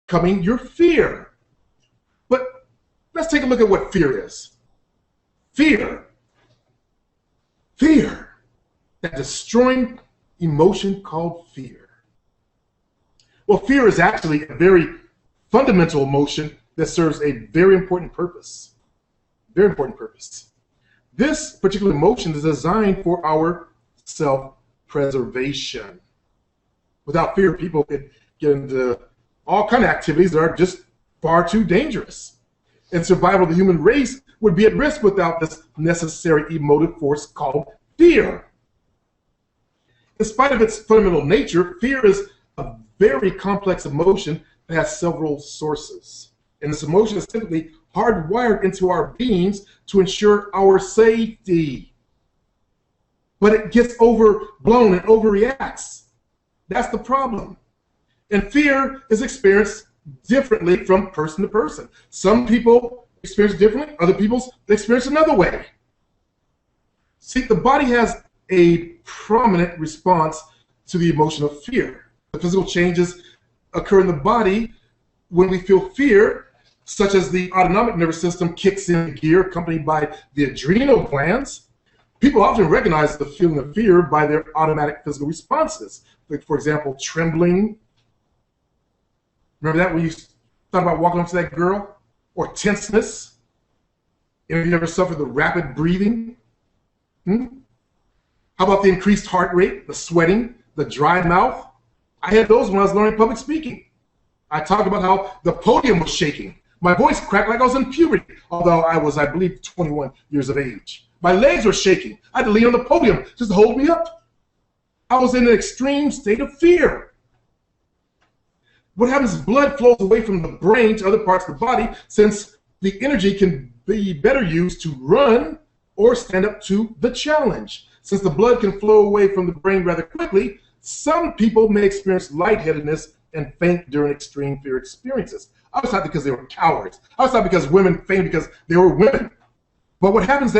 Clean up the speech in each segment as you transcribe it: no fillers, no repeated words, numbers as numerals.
overcoming your fear. But let's take a look at what fear is. Fear. Fear. That destroying emotion called fear. Well, fear is actually a very fundamental emotion that serves a very important purpose. Very important purpose. This particular emotion is designed for our self-preservation. Without fear, people could get into all kinds of activities that are just far too dangerous. And survival of the human race would be at risk without this necessary emotive force called fear. In spite of its fundamental nature, fear is a very complex emotion that has several sources. And this emotion is typically hardwired into our beings to ensure our safety. But it gets overblown and overreacts. That's the problem. And fear is experienced differently from person to person. Some people experience it differently, other people experience it another way. See, the body has a prominent response to the emotion of fear. The physical changes occur in the body when we feel fear, such as the autonomic nervous system kicks in gear, accompanied by the adrenal glands. People often recognize the feeling of fear by their automatic physical responses. Like, for example, trembling. Remember that when you thought about walking up to that girl? Or tenseness. Have you ever suffered the rapid breathing? How about the increased heart rate, the sweating, the dry mouth? I had those when I was learning public speaking. I talked about how the podium was shaking. My voice cracked like I was in puberty, although I was, I believe, 21 years of age. My legs were shaking. I had to lean on the podium just to hold me up. I was in an extreme state of fear. What happens is blood flows away from the brain to other parts of the body, since the energy can be better used to run or stand up to the challenge. Since the blood can flow away from the brain rather quickly, some people may experience lightheadedness and faint during extreme fear experiences. I was taught because they were cowards. I was taught because women faint because they were women. But what happens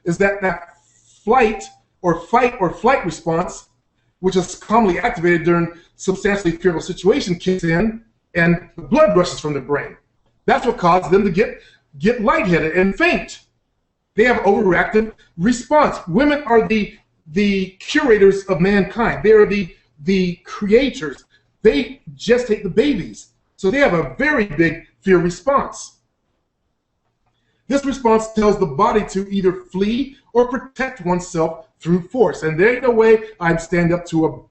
is that flight or fight or flight response, which is commonly activated during substantially fearful situation, kicks in and the blood rushes from the brain. That's what causes them to get lightheaded and faint. They have overreactive response. Women are the curators of mankind. They are the creators. They gestate the babies. So they have a very big fear response. This response tells the body to either flee or protect oneself through force. And there ain't no way I'd stand up to